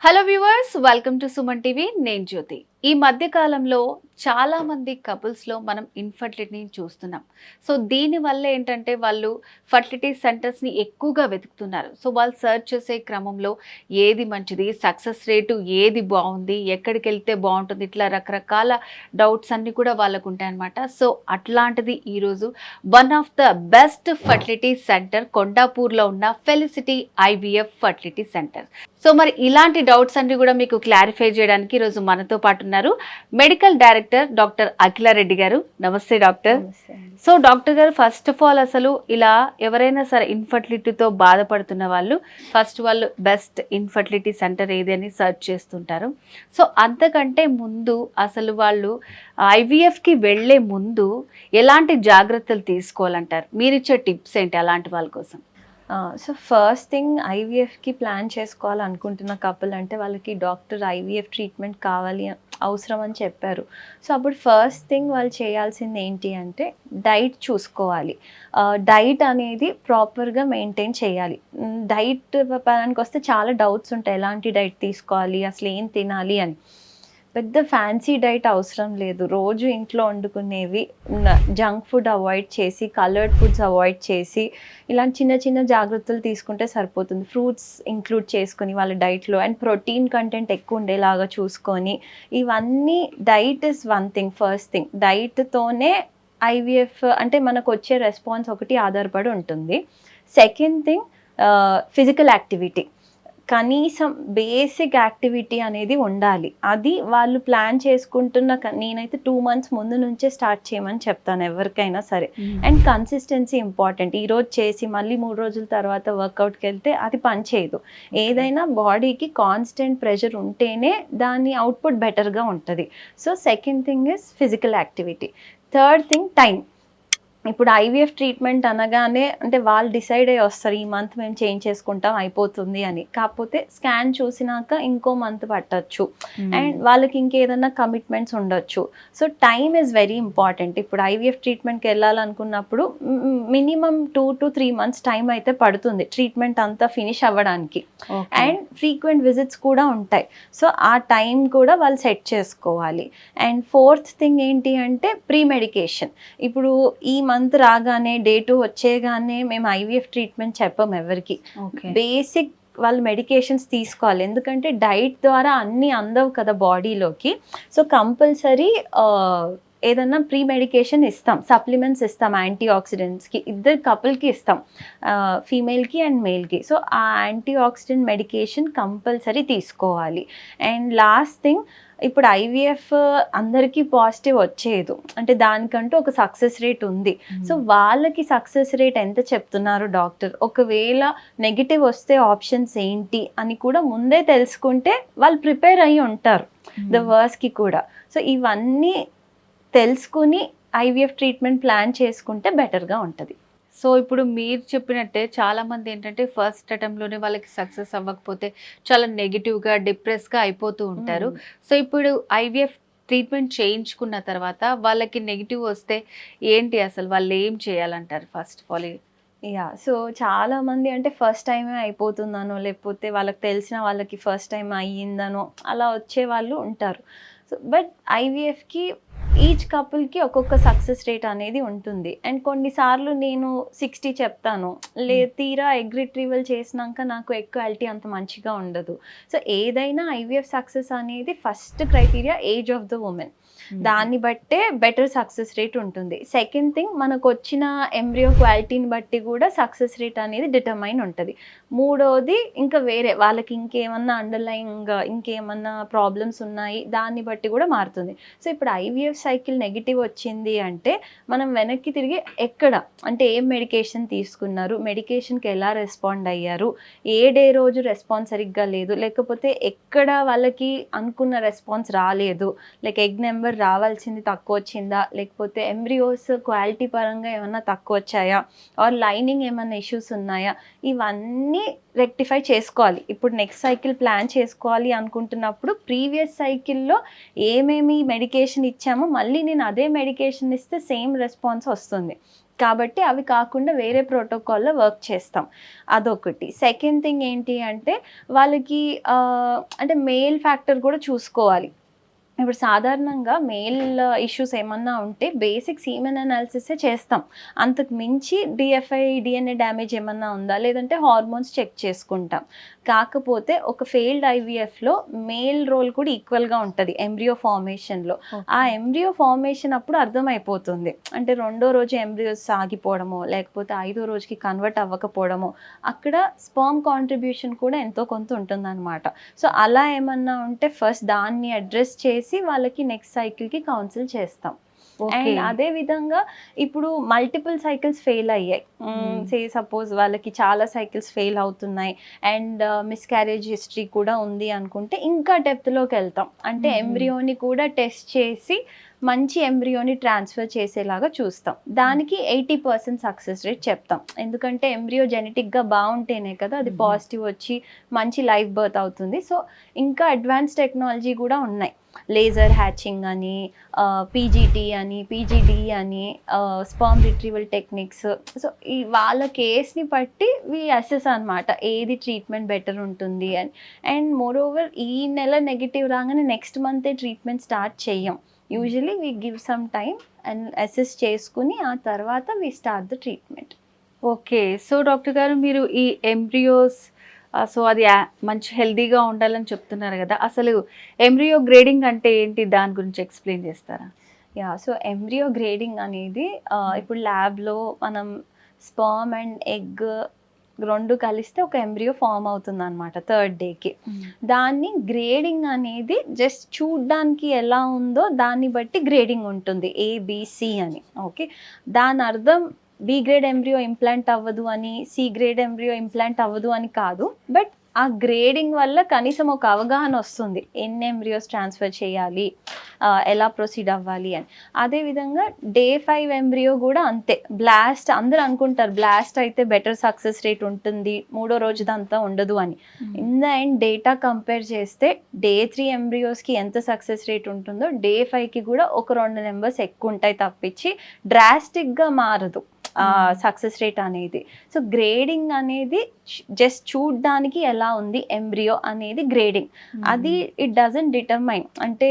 Hello viewers, welcome to Suman TV. నేను జ్యోతి. ఈ మధ్య కాలంలో చాలా మంది కపుల్స్లో మనం ఇన్ఫర్టిలిటీని చూస్తున్నాం. సో దీనివల్ల ఏంటంటే వాళ్ళు ఫర్టిలిటీ సెంటర్స్ని ఎక్కువగా వెతుకుతున్నారు. సో వాళ్ళు సర్చ్ చేసే క్రమంలో ఏది మంచిది, సక్సెస్ రేటు ఏది బాగుంది, ఎక్కడికి వెళ్తే బాగుంటుంది, ఇట్లా రకరకాల డౌట్స్ అన్నీ కూడా వాళ్ళకు ఉంటాయన్నమాట. సో అట్లాంటిది ఈరోజు one of the best fertility centre కొండాపూర్లో ఉన్న Felicity IVF fertility centre. So మరి ఇలాంటి డౌట్స్ అన్ని కూడా మీకు క్లారిఫై చేయడానికి ఈరోజు మనతో పాటు ఉన్నారు మెడికల్ డైరెక్టర్ డాక్టర్ అఖిలారెడ్డి గారు. నమస్తే డాక్టర్. సో డాక్టర్ గారు, ఫస్ట్ ఆఫ్ ఆల్ అసలు ఇలా ఎవరైనా సరే ఇన్ఫర్టిలిటీతో బాధపడుతున్న వాళ్ళు ఫస్ట్ వాళ్ళు బెస్ట్ ఇన్ఫర్టిలిటీ సెంటర్ ఏది అని సర్చ్ చేస్తుంటారు. సో అంతకంటే ముందు అసలు వాళ్ళు ఐవీఎఫ్కి వెళ్ళే ముందు ఎలాంటి జాగ్రత్తలు తీసుకోవాలంటారు? మీరిచ్చే టిప్స్ ఏంటి అలాంటి వాళ్ళ కోసం? సో ఫస్ట్ థింగ్, ఐవీఎఫ్కి ప్లాన్ చేసుకోవాలనుకుంటున్న కపుల్ అంటే వాళ్ళకి డాక్టర్ ఐవీఎఫ్ ట్రీట్మెంట్ కావాలి అవసరం అని చెప్పారు. సో అప్పుడు ఫస్ట్ థింగ్ వాళ్ళు చేయాల్సింది ఏంటి అంటే డైట్ చూసుకోవాలి. డైట్ అనేది ప్రాపర్గా మెయింటైన్ చేయాలి. డైట్ పరానికి వస్తే చాలా డౌట్స్ ఉంటాయి, ఎలాంటి డైట్ తీసుకోవాలి, అసలు ఏం తినాలి అని. పెద్ద ఫ్యాన్సీ డైట్ అవసరం లేదు. రోజు ఇంట్లో వండుకునేవి, జంక్ ఫుడ్ అవాయిడ్ చేసి, కలర్డ్ ఫుడ్స్ అవాయిడ్ చేసి, ఇలాంటి చిన్న చిన్న జాగ్రత్తలు తీసుకుంటే సరిపోతుంది. ఫ్రూట్స్ ఇంక్లూడ్ చేసుకొని వాళ్ళ డైట్లో, అండ్ ప్రోటీన్ కంటెంట్ ఎక్కువ ఉండేలాగా చూసుకొని, ఇవన్నీ diet is one thing. First thing, డైట్తోనే ఐవీఎఫ్ అంటే మనకు వచ్చే రెస్పాన్స్ ఒకటి ఆధారపడి ఉంటుంది. Second thing, physical activity. కనీసం బేసిక్ యాక్టివిటీ అనేది ఉండాలి. అది వాళ్ళు ప్లాన్ చేసుకుంటున్న నేనైతే 2 months ముందు నుంచే స్టార్ట్ చేయమని చెప్తాను ఎవరికైనా సరే. And consistency important. ఈరోజు చేసి మళ్ళీ 3 రోజుల తర్వాత వర్కౌట్కి వెళ్తే అది పనిచేయదు. ఏదైనా బాడీకి కాన్స్టెంట్ ప్రెషర్ ఉంటేనే దాని అవుట్పుట్ బెటర్గా ఉంటుంది. So second thing is physical activity. Third thing, time. ఇప్పుడు ఐవీఎఫ్ ట్రీట్మెంట్ అనగానే అంటే వాళ్ళు డిసైడ్ అయ్యి వస్తారు, ఈ మంత్ మేము చేంజ్ చేసుకుంటాం అయిపోతుంది అని. కాకపోతే స్కాన్ చూసినాక ఇంకో మంత్ పట్టచ్చు, అండ్ వాళ్ళకి ఇంకేదన్నా కమిట్మెంట్స్ ఉండొచ్చు. So time is very important. ఇప్పుడు ఐవీఎఫ్ ట్రీట్మెంట్కి వెళ్ళాలనుకున్నప్పుడు మినిమం 2 to 3 months టైం అయితే పడుతుంది ట్రీట్మెంట్ అంతా ఫినిష్ అవ్వడానికి. అండ్ ఫ్రీక్వెంట్ విజిట్స్ కూడా ఉంటాయి. సో ఆ టైం కూడా వాళ్ళు సెట్ చేసుకోవాలి. అండ్ ఫోర్త్ థింగ్ ఏంటి అంటే ప్రీ మెడికేషన్. ఇప్పుడు ఈ మంత్ రాగానే డే 2 వచ్చేగానే మేము ఐవీఎఫ్ ట్రీట్మెంట్ చెప్పము ఎవరికి. బేసిక్ వాళ్ళు మెడికేషన్స్ తీసుకోవాలి, ఎందుకంటే డైట్ ద్వారా అన్నీ అందవు కదా బాడీలోకి. సో కంపల్సరీ ఏదన్నా ప్రీ మెడికేషన్ ఇస్తాం, సప్లిమెంట్స్ ఇస్తాం, యాంటీ ఆక్సిడెంట్స్కి. ఇద్దరు కపుల్కి ఇస్తాం, ఫీమేల్కి అండ్ మేల్కి. సో ఆ యాంటీ ఆక్సిడెంట్ మెడికేషన్ కంపల్సరీ తీసుకోవాలి. అండ్ లాస్ట్ థింగ్, ఇప్పుడు ఐవీఎఫ్ అందరికీ పాజిటివ్ వచ్చేది అంటే దానికంటూ ఒక సక్సెస్ రేట్ ఉంది. సో వాళ్ళకి సక్సెస్ రేట్ ఎంత చెప్తున్నారు డాక్టర్, ఒకవేళ నెగిటివ్ వస్తే ఆప్షన్స్ ఏంటి అని కూడా ముందే తెలుసుకుంటే వాళ్ళు ప్రిపేర్ అయ్యి ఉంటారు ద వర్స్ట్కి కూడా. సో ఇవన్నీ తెలుసుకుని ఐవీఎఫ్ ట్రీట్మెంట్ ప్లాన్ చేసుకుంటే బెటర్గా ఉంటుంది. సో ఇప్పుడు మీరు చెప్పినట్టే చాలామంది ఏంటంటే ఫస్ట్ అటెంప్ట్లోనే వాళ్ళకి సక్సెస్ అవ్వకపోతే చాలా నెగిటివ్గా, డిప్రెస్గా అయిపోతూ ఉంటారు. సో ఇప్పుడు ఐవీఎఫ్ ట్రీట్మెంట్ చేయించుకున్న తర్వాత వాళ్ళకి నెగిటివ్ వస్తే ఏంటి, అసలు వాళ్ళు ఏం చేయాలంటారు ఫస్ట్ ఆఫ్ ఆల్? సో చాలామంది అంటే ఫస్ట్ టైమే అయిపోతుందనో, లేకపోతే వాళ్ళకి తెలిసిన వాళ్ళకి ఫస్ట్ టైం అయ్యిందనో అలా వచ్చే వాళ్ళు ఉంటారు. సో బట్ ఐవీఎఫ్కి ఈచ్ కపుల్కి ఒక్కొక్క సక్సెస్ రేట్ అనేది ఉంటుంది. అండ్ కొన్నిసార్లు నేను 60 చెప్తాను, తీరా ఎగ్ రిట్రీవల్ చేసినాక నాకు ఎగ్ క్వాలిటీ అంత మంచిగా ఉండదు. సో ఏదైనా ఐవీఎఫ్ సక్సెస్ అనేది first criteria age of the women. దాన్ని బట్టే బెటర్ సక్సెస్ రేట్ ఉంటుంది. సెకండ్ థింగ్, మనకు వచ్చిన ఎంబ్రియో క్వాలిటీని బట్టి కూడా సక్సెస్ రేట్ అనేది డిటర్మైన్ ఉంటుంది. మూడోది, ఇంకా వేరే వాళ్ళకి ఇంకేమన్నా అండర్లైంగ్ ఇంకేమన్నా ప్రాబ్లమ్స్ ఉన్నాయి, దాన్ని బట్టి కూడా మారుతుంది. సో ఇప్పుడు ఐవీఎఫ్ సైకిల్ నెగిటివ్ వచ్చింది అంటే మనం వెనక్కి తిరిగి ఎక్కడ అంటే ఏం మెడికేషన్ తీసుకున్నారు, మెడికేషన్కి ఎలా రెస్పాండ్ అయ్యారు, ఏ డే రోజు రెస్పాన్స్ సరిగ్గా లేదు, లేకపోతే ఎక్కడ వాళ్ళకి అనుకున్న రెస్పాన్స్ రాలేదు, లైక్ ఎగ్ నెంబర్ నెంబర్ రావాల్సింది తక్కువ వచ్చిందా, లేకపోతే ఎంబ్రియోస్ క్వాలిటీ పరంగా ఏమన్నా తక్కువ వచ్చాయా, ఆర్ లైనింగ్ ఏమన్నా ఇష్యూస్ ఉన్నాయా, ఇవన్నీ రెక్టిఫై చేసుకోవాలి. ఇప్పుడు నెక్స్ట్ సైకిల్ ప్లాన్ చేసుకోవాలి అనుకుంటున్నప్పుడు ప్రీవియస్ సైకిల్లో ఏమేమి మెడికేషన్ ఇచ్చామో మళ్ళీ నేను అదే మెడికేషన్ ఇస్తే సేమ్ రెస్పాన్స్ వస్తుంది. కాబట్టి అవి కాకుండా వేరే ప్రోటోకాల్లో వర్క్ చేస్తాం. అదొకటి. సెకండ్ థింగ్ ఏంటి అంటే వాళ్ళకి అంటే మేల్ ఫ్యాక్టర్ కూడా చూసుకోవాలి. ఇప్పుడు సాధారణంగా మేల్ ఇష్యూస్ ఏమన్నా ఉంటే బేసిక్ సీమెన్ అనాలిసిసే చేస్తాం. అంతకు మించి డిఎఫ్ఐ డిఎన్ఏ డ్యామేజ్ ఏమన్నా ఉందా, లేదంటే హార్మోన్స్ చెక్ చేసుకుంటాం. కాకపోతే ఒక ఫెయిల్డ్ ఐవీఎఫ్లో మేల్ రోల్ కూడా ఈక్వల్గా ఉంటుంది ఎంబ్రియో ఫార్మేషన్లో. ఆ ఎంబ్రియో ఫార్మేషన్ అప్పుడు అర్థమైపోతుంది. అంటే 2వ రోజు ఎంబ్రియోస్ ఆగిపోవడమో, లేకపోతే 5వ రోజుకి కన్వర్ట్ అవ్వకపోవడమో, అక్కడ స్పర్మ్ కాంట్రిబ్యూషన్ కూడా ఎంతో కొంత ఉంటుందన్నమాట. సో అలా ఏమన్నా ఉంటే ఫస్ట్ దాన్ని అడ్రస్ చేసి వాళ్ళకి నెక్స్ట్ సైకిల్కి కౌన్సిల్ చేస్తాం. అండ్ అదే విధంగా ఇప్పుడు మల్టిపుల్ సైకిల్స్ ఫెయిల్ అయ్యాయి, సే సపోజ్ వాళ్ళకి చాలా సైకిల్స్ ఫెయిల్ అవుతున్నాయి అండ్ మిస్క్యారేజ్ హిస్టరీ కూడా ఉంది అనుకుంటే ఇంకా డెప్త్లోకి వెళ్తాం. అంటే ఎంబ్రియోని కూడా టెస్ట్ చేసి మంచి ఎంబ్రియోని ట్రాన్స్ఫర్ చేసేలాగా చూస్తాం. దానికి 80% సక్సెస్ రేట్ చెప్తాం. ఎందుకంటే ఎంబ్రియో జెనెటిక్గా బాగుంటేనే కదా అది పాజిటివ్ వచ్చి మంచి లైఫ్ బర్త్ అవుతుంది. సో ఇంకా అడ్వాన్స్ టెక్నాలజీ కూడా ఉన్నాయి. లేజర్ హ్యాచింగ్ అని, పీజీటీ అని, పీజీడి అని, స్పర్మ్ రిట్రీవల్ టెక్నిక్స్. సో ఈ వాళ్ళ కేస్ని బట్టి వి అసెస్ అనమాట ఏది ట్రీట్మెంట్ బెటర్ ఉంటుంది అని. అండ్ మోర్ ఓవర్ ఈ నెల నెగిటివ్ రాగానే నెక్స్ట్ మంతే ట్రీట్మెంట్ స్టార్ట్ చెయ్యం. Usually we give some time and assess చేసుకుని ఆ తర్వాత we start the treatment. Okay. So doctor గారు మీరు ఈ ఎంబ్రియోస్ సో అది మంచి హెల్తీగా ఉండాలని చెప్తున్నారు కదా, అసలు ఎంబ్రియో గ్రేడింగ్ అంటే ఏంటి, దాని గురించి ఎక్స్ప్లెయిన్ చేస్తారా? సో ఎంబ్రియో గ్రేడింగ్ అనేది ఇప్పుడు ల్యాబ్లో మనం స్పర్మ్ అండ్ ఎగ్ 2 కలిస్తే ఒక ఎంబ్రియో ఫామ్ అవుతుంది అనమాట 3rd డేకి. దాన్ని గ్రేడింగ్ అనేది జస్ట్ చూడ్డానికి ఎలా ఉందో దాన్ని బట్టి గ్రేడింగ్ ఉంటుంది, ఏబిసి అని. ఓకే, దాని అర్థం బి గ్రేడ్ ఎంబ్రియో ఇంప్లాంట్ అవ్వదు అని, సి గ్రేడ్ ఎంబ్రియో ఇంప్లాంట్ అవ్వదు అని కాదు. బట్ ఆ గ్రేడింగ్ వల్ల కనీసం ఒక అవగాహన వస్తుంది ఎన్ని ఎంబ్రియోస్ ట్రాన్స్ఫర్ చేయాలి, ఎలా ప్రొసీడ్ అవ్వాలి అని. అదేవిధంగా డే 5 ఎంబ్రియో కూడా అంతే. బ్లాస్ట్ అందరూ అనుకుంటారు బ్లాస్ట్ అయితే బెటర్ సక్సెస్ రేట్ ఉంటుంది, 3వ రోజుదంతా ఉండదు అని. In the end data compare చేస్తే డే 3 ఎంబ్రియోస్కి ఎంత సక్సెస్ రేట్ ఉంటుందో డే 5కి కూడా ఒక 2 నెంబర్స్ ఎక్కువ ఉంటాయి తప్పించి డ్రాస్టిక్గా మారదు సక్సెస్ రేట్ అనేది. సో గ్రేడింగ్ అనేది జస్ట్ చూడ్డానికి ఎలా ఉంది ఎంబ్రియో అనేది గ్రేడింగ్. అది ఇట్ డజంట్ డిటర్మైన్. అంటే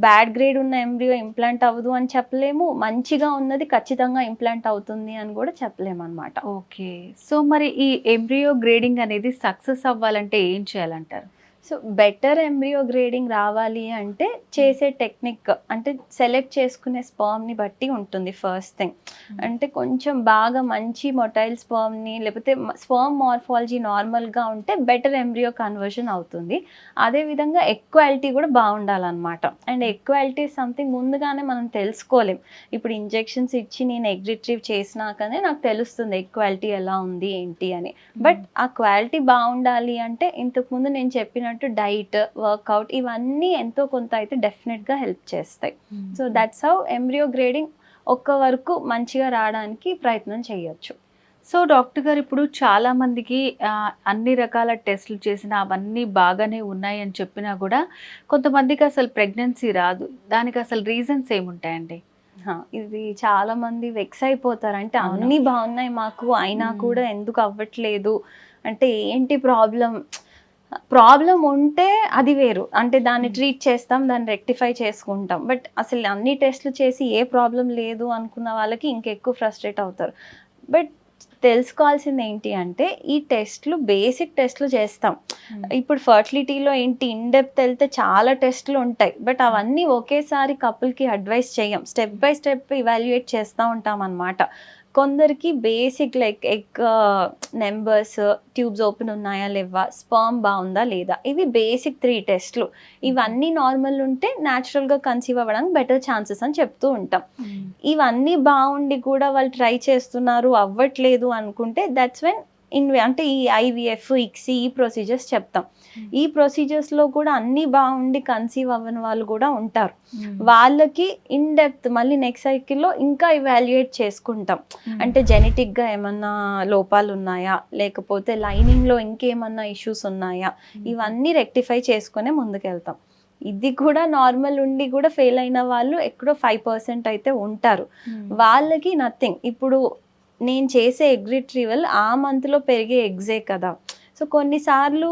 బ్యాడ్ గ్రేడ్ ఉన్న ఎంబ్రియో ఇంప్లాంట్ అవ్వదు అని చెప్పలేము, మంచిగా ఉన్నది ఖచ్చితంగా ఇంప్లాంట్ అవుతుంది అని కూడా చెప్పలేము అనమాట. ఓకే. సో మరి ఈ ఎంబ్రియో గ్రేడింగ్ అనేది సక్సెస్ అవ్వాలంటే ఏం చేయాలంటారు? సో బెటర్ ఎంబ్రియో గ్రేడింగ్ రావాలి అంటే చేసే టెక్నిక్, అంటే సెలెక్ట్ చేసుకునే స్పర్మ్ని బట్టి ఉంటుంది. ఫస్ట్ థింగ్ అంటే కొంచెం బాగా మంచి మొటైల్ స్పర్మ్ని, లేకపోతే స్పర్మ్ మార్ఫాలజీ నార్మల్గా ఉంటే బెటర్ ఎంబ్రియో కన్వర్షన్ అవుతుంది. అదేవిధంగా ఎక్వాలిటీ కూడా బాగుండాలన్నమాట. అండ్ ఎక్వాలిటీ సంథింగ్ ముందుగానే మనం తెలుసుకోలేం. ఇప్పుడు ఇంజెక్షన్స్ ఇచ్చి నేను ఎగ్ రిట్రీవ్ చేసినాకనే నాకు తెలుస్తుంది ఎక్వాలిటీ ఎలా ఉంది ఏంటి అని. బట్ ఆ క్వాలిటీ బాగుండాలి అంటే ఇంతకుముందు నేను చెప్పినట్టు డైట్, వర్కౌట్ ఇవన్నీ ఎంతో కొంత అయితే డెఫినెట్గా హెల్ప్ చేస్తాయి. So that's how embryo grading ఒక్క వరకు మంచిగా రావడానికి ప్రయత్నం చేయొచ్చు. సో డాక్టర్ గారు ఇప్పుడు చాలా మందికి అన్ని రకాల టెస్టులు చేసినా అవన్నీ బాగానే ఉన్నాయి అని చెప్పినా కూడా కొంతమందికి అసలు ప్రెగ్నెన్సీ రాదు. దానికి అసలు రీజన్స్ ఏముంటాయండి? ఇది చాలా మంది వెక్స్ అయిపోతారు. అంటే అన్నీ బాగున్నాయి మాకు అయినా కూడా ఎందుకు అవ్వట్లేదు అంటే ఏంటి ప్రాబ్లం ఉంటే అది వేరు, అంటే దాన్ని ట్రీట్ చేస్తాం, దాన్ని రెక్టిఫై చేసుకుంటాం. బట్ అసలు అన్ని టెస్ట్లు చేసి ఏ ప్రాబ్లం లేదు అనుకున్న వాళ్ళకి ఇంకెక్కువ ఫ్రస్ట్రేట్ అవుతారు. బట్ తెలుసుకోవాల్సింది ఏంటి అంటే ఈ టెస్ట్లు బేసిక్ టెస్ట్లు చేస్తాం. ఇప్పుడు ఫర్టిలిటీలో ఏంటి ఇన్డెప్త్ వెళ్తే చాలా టెస్ట్లు ఉంటాయి. బట్ అవన్నీ ఒకేసారి కపుల్కి అడ్వైస్ చేయం, స్టెప్ బై స్టెప్ ఇవాల్యుయేట్ చేస్తూ ఉంటాం అన్నమాట. కొందరికి basic like egg numbers, tubes open ఉన్నాయా లేవా, స్పర్మ్ బాగుందా లేదా, ఇవి బేసిక్ 3 టెస్ట్లు. ఇవన్నీ నార్మల్ ఉంటే న్యాచురల్గా కన్సీవ్ అవ్వడానికి బెటర్ ఛాన్సెస్ అని చెప్తూ ఉంటాం. ఇవన్నీ బాగుండి కూడా వాళ్ళు ట్రై చేస్తున్నారు అవ్వట్లేదు అనుకుంటే దట్స్ వెన్ అంటే ఈ ఐవీఎఫ్, ఇక్సీ ఈ ప్రొసీజర్స్ చెప్తాం. ఈ ప్రొసీజర్స్లో కూడా అన్నీ బాగుండి కన్సీవ్ అవ్వని వాళ్ళు కూడా ఉంటారు. వాళ్ళకి ఇన్ డెప్త్ మళ్ళీ నెక్స్ట్ సైకిల్లో ఇంకా ఇవాల్యుయేట్ చేసుకుంటాం. అంటే జెనెటిక్గా ఏమన్నా లోపాలు ఉన్నాయా, లేకపోతే లైనింగ్లో ఇంకేమన్నా ఇష్యూస్ ఉన్నాయా, ఇవన్నీ రెక్టిఫై చేసుకునే ముందుకెళ్తాం. ఇది కూడా నార్మల్ ఉండి కూడా ఫెయిల్ అయిన వాళ్ళు ఎక్కడో 5% అయితే ఉంటారు. వాళ్ళకి నథింగ్. ఇప్పుడు నేను చేసే ఎగ్ రిట్రీవల్ ఆ మంత్లో పెరిగే ఎగ్జే కదా. సో కొన్నిసార్లు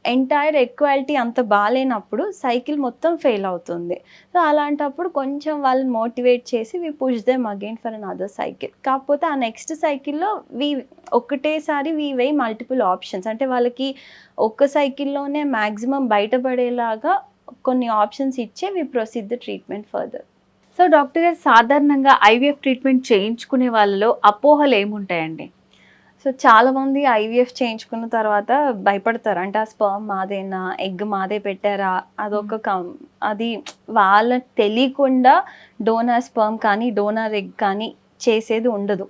ఎంటైర్ ఎగ్ క్వాలిటీ అంత బాగాలేనప్పుడు సైకిల్ మొత్తం ఫెయిల్ అవుతుంది. సో అలాంటప్పుడు కొంచెం వాళ్ళని మోటివేట్ చేసి we push them again for an other cycle. కాకపోతే ఆ నెక్స్ట్ సైకిల్లో ఒకటేసారి వి వెయ్ మల్టిపుల్ ఆప్షన్స్. అంటే వాళ్ళకి ఒక్క సైకిల్లోనే మ్యాక్సిమం బయటపడేలాగా కొన్ని ఆప్షన్స్ ఇచ్చే we proceed the treatment further. So doctor గారు, సాధారణంగా ఐవీఎఫ్ ట్రీట్మెంట్ చేయించుకునే వాళ్ళలో అపోహలు ఏముంటాయండి? సో చాలామంది ఐవీఎఫ్ చేయించుకున్న తర్వాత భయపడతారు. అంటే ఆ స్పర్మ్ మాదేనా, ఎగ్ మాదే పెట్టారా, అది వాళ్ళకి తెలియకుండా డోనర్ స్పర్మ్ కానీ డోనర్ ఎగ్ కానీ చేసేది ఉండదు.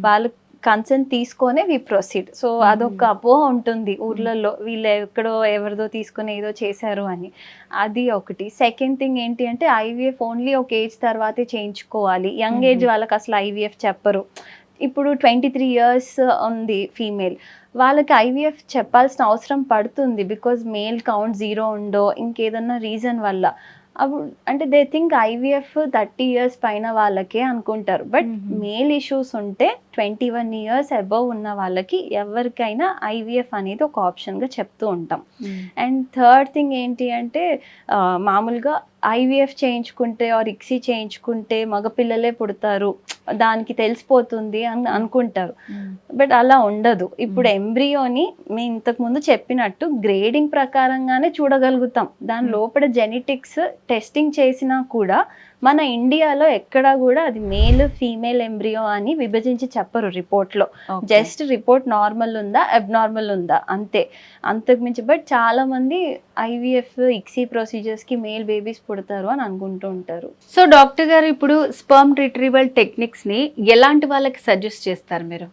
వాళ్ళు కన్సెంట్ తీసుకొనే వి ప్రొసీడ్. సో అదొక అపోహ ఉంటుంది ఊర్లలో, వీళ్ళు ఎక్కడో ఎవరిదో తీసుకుని ఏదో చేశారు అని. అది ఒకటి. సెకండ్ థింగ్ ఏంటి అంటే ఐవీఎఫ్ ఓన్లీ ఒక ఏజ్ తర్వాతే చేయించుకోవాలి. యంగ్ ఏజ్ వాళ్ళకి అసలు ఐవీఎఫ్ చెప్పరు. ఇప్పుడు 23 years ఉంది ఫీమేల్, వాళ్ళకి ఐవీఎఫ్ చెప్పాల్సిన అవసరం పడుతుంది. బికాజ్ మేల్ కౌంట్ 0 ఉండో ఇంకేదన్నా రీజన్ వల్ల. అప్పుడు అంటే దే థింక్ ఐవీఎఫ్ 30 years పైన వాళ్ళకే అనుకుంటారు. బట్ మేల్ ఇష్యూస్ ఉంటే 21 years అబవ్ ఉన్న వాళ్ళకి ఎవరికైనా ఐవీఎఫ్ అనేది ఒక ఆప్షన్గా చెప్తూ ఉంటాం. అండ్ థర్డ్ థింగ్ ఏంటి అంటే మామూలుగా ఐవీఎఫ్ చేయించుకుంటే ఆర్ ఇక్సీ చేయించుకుంటే మగపిల్లలే పుడతారు, దానికి తెలిసిపోతుంది అని అనుకుంటారు. బట్ అలా ఉండదు. ఇప్పుడు ఎంబ్రియోని మేము ఇంతకుముందు చెప్పినట్టు గ్రేడింగ్ ప్రకారంగానే చూడగలుగుతాం. దాని లోపల జెనెటిక్స్ టెస్టింగ్ చేసినా కూడా మన ఇండియాలో ఎక్కడా కూడా అది మేల్ ఫీమేల్ ఎంబ్రియో అని విభజించి చెప్పరు రిపోర్ట్లో. జస్ట్ రిపోర్ట్ నార్మల్ ఉందా అబ్నార్మల్ ఉందా అంతే, అంతకుమించి. బట్ చాలా మంది ఐవీఎఫ్ ఇక్సీ ప్రొసీజర్స్కి మేల్ బేబీస్ పుడతారు అని అనుకుంటూ ఉంటారు. సో డాక్టర్ గారు, ఇప్పుడు స్పర్మ్ రిట్రీవల్ టెక్నిక్స్ని ఎలాంటి వాళ్ళకి సజెస్ట్ చేస్తారు మీరు?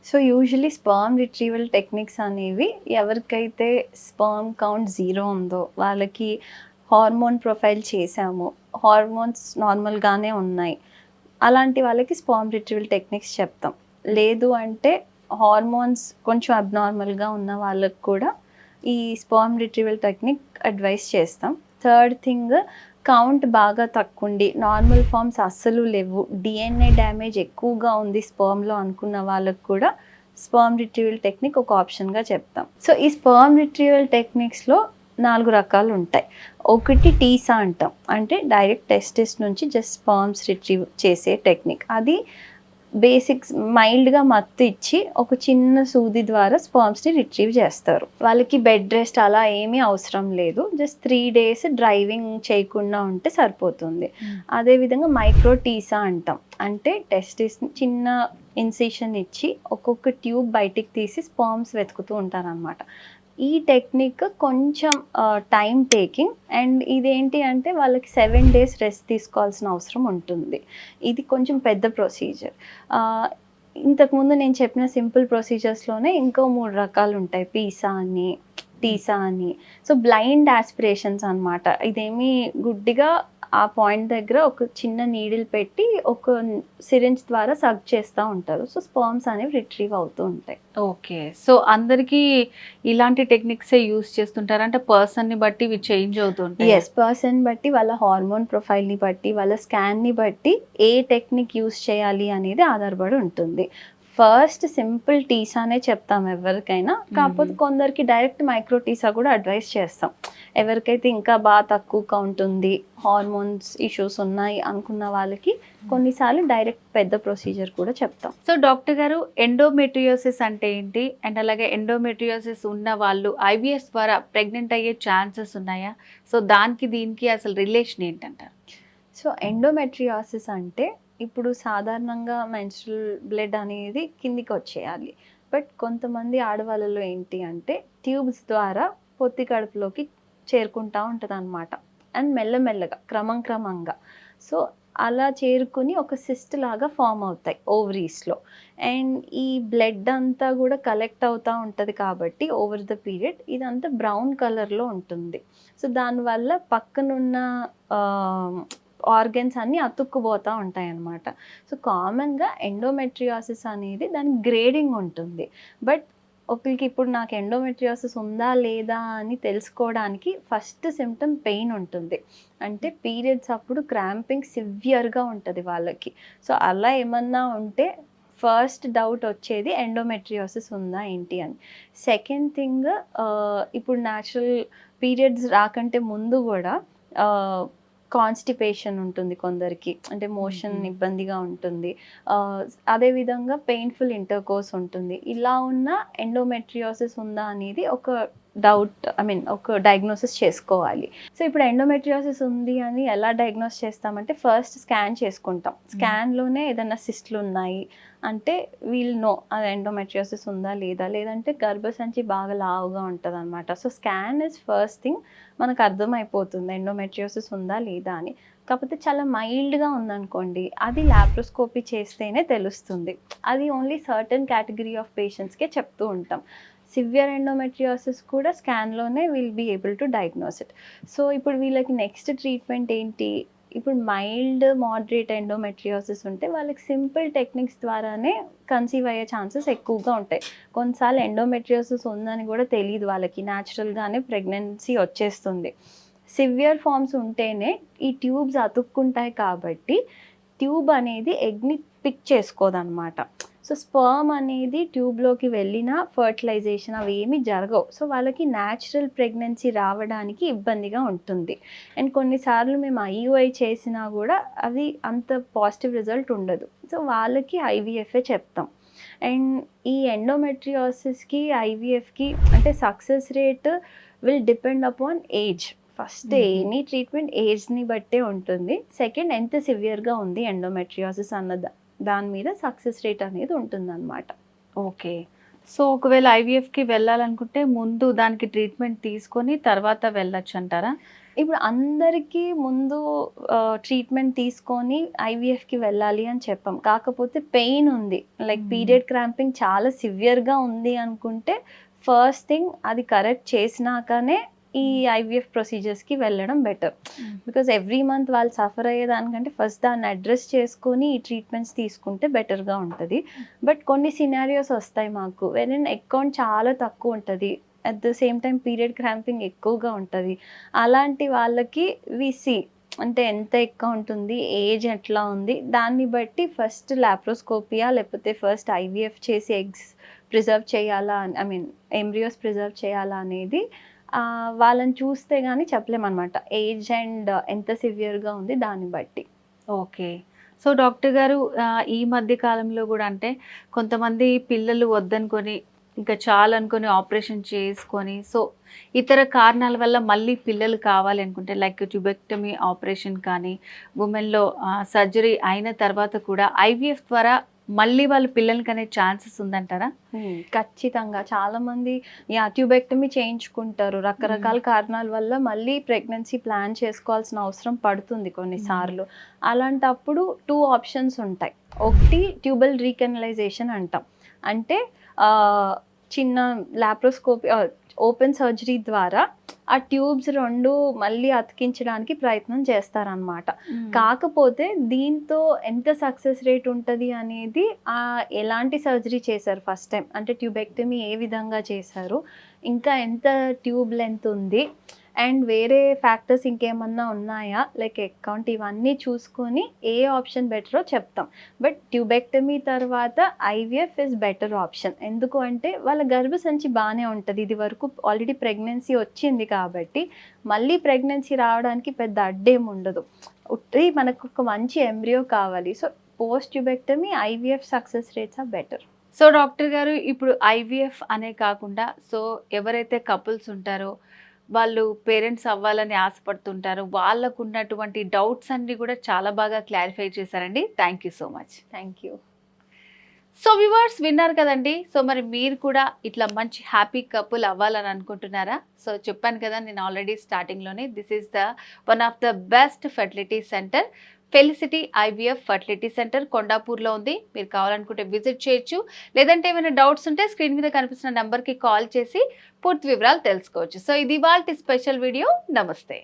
So usually sperm retrieval techniques అనేవి ఎవరికైతే స్పర్మ్ కౌంట్ 0 ఉందో, వాళ్ళకి హార్మోన్ ప్రొఫైల్ చేసాము, హార్మోన్స్ నార్మల్గానే ఉన్నాయి, అలాంటి వాళ్ళకి స్పర్మ్ రిట్రీవల్ టెక్నిక్స్ చెప్తాం. లేదు అంటే హార్మోన్స్ కొంచెం అబ్నార్మల్గా ఉన్న వాళ్ళకి కూడా ఈ స్పర్మ్ రిట్రీవల్ టెక్నిక్ అడ్వైస్ చేస్తాం. థర్డ్ థింగ్, కౌంట్ బాగా తక్కువ ఉండి నార్మల్ ఫార్మ్స్ అస్సలు లేవు, డిఎన్ఏ డ్యామేజ్ ఎక్కువగా ఉంది స్పర్మ్లో అనుకున్న వాళ్ళకు కూడా స్పర్మ్ రిట్రీవల్ టెక్నిక్ ఒక ఆప్షన్గా చెప్తాం. సో ఈ స్పర్మ్ రిట్రీవల్ టెక్నిక్స్లో 4 రకాలు ఉంటాయి. ఒకటి టీసా అంటాం, అంటే డైరెక్ట్ టెస్టిస్ నుంచి జస్ట్ స్పర్మ్స్ రిట్రీవ్ చేసే టెక్నిక్. అది బేసిక్స్ మైల్డ్గా మత్తు ఇచ్చి ఒక చిన్న సూది ద్వారా స్పర్మ్స్ని రిట్రీవ్ చేస్తారు. వాళ్ళకి బెడ్ రెస్ట్ అలా ఏమీ అవసరం లేదు. జస్ట్ 3 days డ్రైవింగ్ చేయకుండా ఉంటే సరిపోతుంది. అదేవిధంగా మైక్రో టీసా అంటాం, అంటే టెస్టిస్ చిన్న ఇన్సిషన్ ఇచ్చి ఒక్కొక్క ట్యూబ్ బయటికి తీసి స్పర్మ్స్ వెతుకుతూ ఉంటారనమాట. ఈ టెక్నిక్ కొంచెం టైం టేకింగ్, అండ్ ఇదేంటి అంటే వాళ్ళకి 7 days రెస్ట్ తీసుకోవాల్సిన అవసరం ఉంటుంది. ఇది కొంచెం పెద్ద ప్రొసీజర్. ఇంతకుముందు నేను చెప్పిన సింపుల్ ప్రొసీజర్స్లోనే ఇంకో 3 రకాలు ఉంటాయి, పీసా అని, టీసా అని. సో బ్లైండ్ ఆస్పిరేషన్స్ అనమాట. ఇదేమి గుడ్డిగా ఆ పాయింట్ దగ్గర ఒక చిన్న నీడిల్ పెట్టి ఒక సిరింజ్ ద్వారా సగ్ చేస్తూ ఉంటారు. సో స్పర్మ్స్ అనేవి రిట్రీవ్ అవుతూ ఉంటాయి. ఓకే. సో అందరికీ ఇలాంటి టెక్నిక్సే యూస్ చేస్తుంటారు, అంటే పర్సన్ని బట్టి ఇవి చేంజ్ అవుతుంటాయి? ఎస్, పర్సన్ బట్టి, వాళ్ళ హార్మోన్ ప్రొఫైల్ని బట్టి, వాళ్ళ స్కాన్ని బట్టి ఏ టెక్నిక్ యూస్ చేయాలి అనేది ఆధారపడి ఉంటుంది. ఫస్ట్ సింపుల్ టీసానే చెప్తాం ఎవరికైనా. కాకపోతే కొందరికి డైరెక్ట్ మైక్రో టీసా కూడా అడ్వైస్ చేస్తాం. ఎవరికైతే ఇంకా బాగా తక్కువ కౌంట్ ఉంది, హార్మోన్స్ ఇష్యూస్ ఉన్నాయి అనుకున్న వాళ్ళకి కొన్నిసార్లు డైరెక్ట్ పెద్ద ప్రొసీజర్ కూడా చెప్తాం. సో డాక్టర్ గారు, ఎండోమెట్రియోసిస్ అంటే ఏంటి, అండ్ అలాగే ఎండోమెట్రియోసిస్ ఉన్న వాళ్ళు ఐవీఎఫ్ ద్వారా ప్రెగ్నెంట్ అయ్యే ఛాన్సెస్ ఉన్నాయా? సో దానికి దీనికి అసలు రిలేషన్ ఏంటంటారు? సో ఎండోమెట్రియాసిస్ అంటే ఇప్పుడు సాధారణంగా మెన్స్ట్రువల్ బ్లడ్ అనేది కిందికి వచ్చేయాలి. బట్ కొంతమంది ఆడవాళ్ళలో ఏంటి అంటే ట్యూబ్స్ ద్వారా పొత్తి కడుపులోకి చేరుకుంటూ ఉంటుంది అనమాట. అండ్ మెల్లమెల్లగా క్రమంగా. సో అలా చేరుకుని ఒక సిస్ట్ లాగా ఫామ్ అవుతాయి ఓవరీస్లో. అండ్ ఈ బ్లడ్ అంతా కూడా కలెక్ట్ అవుతూ ఉంటుంది కాబట్టి ఓవర్ ద పీరియడ్ ఇదంతా బ్రౌన్ కలర్లో ఉంటుంది. సో దానివల్ల పక్కనున్న ఆర్గన్స్ అన్నీ అతుక్కుపోతూ ఉంటాయి అన్నమాట. సో కామన్గా ఎండోమెట్రియాసిస్ అనేది దాని గ్రేడింగ్ ఉంటుంది. బట్ ఒకరికి ఇప్పుడు నాకు ఎండోమెట్రియోసిస్ ఉందా లేదా అని తెలుసుకోవడానికి ఫస్ట్ సిమ్టమ్ పెయిన్ ఉంటుంది. అంటే పీరియడ్స్ అప్పుడు క్రాంపింగ్ సివియర్గా ఉంటుంది వాళ్ళకి. సో అలా ఏమన్నా ఉంటే ఫస్ట్ డౌట్ వచ్చేది ఎండోమెట్రియోసిస్ ఉందా ఏంటి అని. సెకండ్ థింగ్, ఇప్పుడు న్యాచురల్ పీరియడ్స్ రాకంటే ముందు కూడా కాన్స్టిపేషన్ ఉంటుంది కొందరికి, అంటే మోషన్ ఇబ్బందిగా ఉంటుంది. అదేవిధంగా పెయిన్ఫుల్ ఇంటర్కోర్స్ ఉంటుంది. ఇలా ఉన్న ఎండోమెట్రియోసిస్ ఉందా అనేది ఒక డౌట్, ఒక డయాగ్నోసిస్ చేసుకోవాలి. సో ఇప్పుడు ఎండోమెట్రియోసిస్ ఉంది అని ఎలా డయాగ్నోస్ చేస్తామంటే ఫస్ట్ స్కాన్ చేసుకుంటాం. స్కాన్లోనే ఏదైనా సిస్ట్లు ఉన్నాయి అంటే వీల్ నో అది ఎండోమెట్రియోసిస్ ఉందా లేదా, లేదంటే గర్భసంచి బాగా లావుగా ఉంటుంది అనమాట. So scan is first thing, మనకు అర్థమైపోతుంది ఎండోమెట్రియోసిస్ ఉందా లేదా అని. కాకపోతే చాలా మైల్డ్గా ఉందనుకోండి, అది లాప్రోస్కోపీ చేస్తేనే తెలుస్తుంది. అది ఓన్లీ సర్టన్ కేటగిరీ ఆఫ్ పేషెంట్స్కే చెప్తూ ఉంటాం. సివియర్ ఎండోమెట్రియోసిస్ కూడా స్కాన్లోనే will be able to diagnose it. So ఇప్పుడు వీళ్ళకి నెక్స్ట్ ట్రీట్మెంట్ ఏంటి, ఇప్పుడు మైల్డ్ మోడరేట్ ఎండోమెట్రియోసిస్ ఉంటే వాళ్ళకి సింపుల్ టెక్నిక్స్ ద్వారానే కన్సీవ్ అయ్యే ఛాన్సెస్ ఎక్కువగా ఉంటాయి. కొన్నిసార్లు ఎండోమెట్రియోసిస్ ఉందని కూడా తెలియదు వాళ్ళకి, న్యాచురల్గానే ప్రెగ్నెన్సీ వచ్చేస్తుంది. సివియర్ ఫామ్స్ ఉంటేనే ఈ ట్యూబ్స్ అతుక్కుంటాయి కాబట్టి ట్యూబ్ అనేది ఎగ్ని పిక్ చేసుకోదన్నమాట. సో స్పర్మ్ అనేది ట్యూబ్లోకి వెళ్ళినా ఫర్టిలైజేషన్ అవి ఏమీ జరగవు. సో వాళ్ళకి న్యాచురల్ ప్రెగ్నెన్సీ రావడానికి ఇబ్బందిగా ఉంటుంది. అండ్ కొన్నిసార్లు మేము ఐయుఐ చేసినా కూడా అది అంత పాజిటివ్ రిజల్ట్ ఉండదు. సో వాళ్ళకి ఐవీఎఫ్ఏ చెప్తాం. అండ్ ఈ ఎండోమెట్రియోసిస్కి ఐవీఎఫ్కి అంటే success rate will depend upon age. First any treatment ఏజ్ని బట్టే ఉంటుంది. సెకండ్ ఎంత సివియర్గా ఉంది ఎండోమెట్రియోసిస్ అన్న దాని మీద సక్సెస్ రేట్ అనేది ఉంటుందన్నమాట. ఓకే. సో ఒకవేళ ఐవీఎఫ్కి వెళ్ళాలనుకుంటే ముందు దానికి ట్రీట్మెంట్ తీసుకొని తర్వాత వెళ్ళొచ్చు అంటారా? ఇప్పుడు అందరికీ ముందు ట్రీట్మెంట్ తీసుకొని ఐవీఎఫ్కి వెళ్ళాలి అని చెప్పాం. కాకపోతే పెయిన్ ఉంది, లైక్ పీరియడ్ క్రాంపింగ్ చాలా సివియర్గా ఉంది అనుకుంటే ఫస్ట్ థింగ్ అది కరెక్ట్ చేసినాకనే ఈ ఐవీఎఫ్ ప్రొసీజర్స్కి వెళ్ళడం బెటర్. బికాజ్ ఎవ్రీ మంత్ వాళ్ళు సఫర్ అయ్యేదానికంటే ఫస్ట్ దాన్ని అడ్రస్ చేసుకొని ఈ ట్రీట్మెంట్స్ తీసుకుంటే బెటర్గా ఉంటుంది. బట్ కొన్ని సినారియోస్ వస్తాయి మాకు వెన్ అకౌంట్ చాలా తక్కువ ఉంటుంది, at the same time period cramping ఎక్కువగా ఉంటుంది. అలాంటి వాళ్ళకి విసి అంటే ఎంత ఎక్కువ ఉంటుంది, ఏజ్ ఎట్లా ఉంది, దాన్ని బట్టి ఫస్ట్ లాప్రోస్కోపియా లేకపోతే ఫస్ట్ ఐవీఎఫ్ చేసి ఎగ్స్ ప్రిజర్వ్ చేయాలా, ఎంబ్రియోస్ ప్రిజర్వ్ చేయాలా అనేది వాళ్ళని చూస్తే కానీ చెప్పలేమన్నమాట. ఏజ్ అండ్ ఎంత సివియర్గా ఉంది దాన్ని బట్టి. ఓకే. సో డాక్టర్ గారు, ఈ మధ్య కాలంలో కూడా అంటే కొంతమంది పిల్లలు వద్దనుకొని ఇంకా చాలనుకొని ఆపరేషన్ చేసుకొని, సో ఇతర కారణాల వల్ల మళ్ళీ పిల్లలు కావాలి అనుకుంటే లైక్ ట్యూబెక్టమీ ఆపరేషన్ కానీ ఉమెన్లో సర్జరీ అయిన తర్వాత కూడా ఐవీఎఫ్ ద్వారా మళ్ళీ వాళ్ళు పిల్లలకి అనే ఛాన్సెస్ ఉందంటారా? ఖచ్చితంగా చాలామంది ట్యూబెక్టమీ చేయించుకుంటారు. రకరకాల కారణాల వల్ల మళ్ళీ ప్రెగ్నెన్సీ ప్లాన్ చేసుకోవాల్సిన అవసరం పడుతుంది కొన్నిసార్లు. అలాంటప్పుడు 2 ఆప్షన్స్ ఉంటాయి. ఒకటి ట్యూబల్ రీకెనలైజేషన్ అంటాం. అంటే చిన్న లాప్రోస్కోపీ ఓపెన్ సర్జరీ ద్వారా ఆ ట్యూబ్స్ 2 మళ్ళీ అతికించడానికి ప్రయత్నం చేస్తారనమాట. కాకపోతే దీంతో ఎంత సక్సెస్ రేట్ ఉంటుంది అనేది ఎలాంటి సర్జరీ చేశారు ఫస్ట్ టైం, అంటే ట్యూబెక్టమీ ఏ విధంగా చేశారు, ఇంకా ఎంత ట్యూబ్ లెంత్ ఉంది, అండ్ వేరే ఫ్యాక్టర్స్ ఇంకేమన్నా ఉన్నాయా లైక్ అకౌంట్, ఇవన్నీ చూసుకొని ఏ ఆప్షన్ బెటరో చెప్తాం. బట్ ట్యూబెక్టమీ తర్వాత ఐవీఎఫ్ ఇస్ బెటర్ ఆప్షన్. ఎందుకు అంటే వాళ్ళ గర్భసంచి బాగానే ఉంటుంది, ఇది వరకు ఆల్రెడీ ప్రెగ్నెన్సీ వచ్చింది కాబట్టి మళ్ళీ ప్రెగ్నెన్సీ రావడానికి పెద్ద అడ్డేం ఉండదు. మనకు ఒక మంచి ఎంబ్రియో కావాలి. So post tubectomy IVF success rates are better. So doctor గారు, ఇప్పుడు ఐవీఎఫ్ అనే కాకుండా సో ఎవరైతే కపుల్స్ ఉంటారో వాళ్ళు పేరెంట్స్ అవ్వాలని ఆశపడుతుంటారు, వాళ్ళకు ఉన్నటువంటి డౌట్స్ అన్ని కూడా చాలా బాగా క్లారిఫై చేశారండి. Thank you so much. Thank you. So viewers విన్నారు కదండి. సో మరి మీరు కూడా ఇట్లా మంచి హ్యాపీ కపుల్ అవ్వాలని అనుకుంటున్నారా? సో చెప్పాను కదా నేను ఆల్రెడీ స్టార్టింగ్లోనే, this is the one of the best fertility centre Felicity IVF fertility centre కొండాపూర్లో ఉంది. మీరు కావాలనుకుంటే విజిట్ చేయొచ్చు. లేదంటే ఏమైనా డౌట్స్ ఉంటే స్క్రీన్ మీద కనిపిస్తున్న నెంబర్కి కాల్ చేసి పూర్తి వివరాలు తెలుసుకోవచ్చు. సో ఇది ఇవాల్టి స్పెషల్ వీడియో. నమస్తే.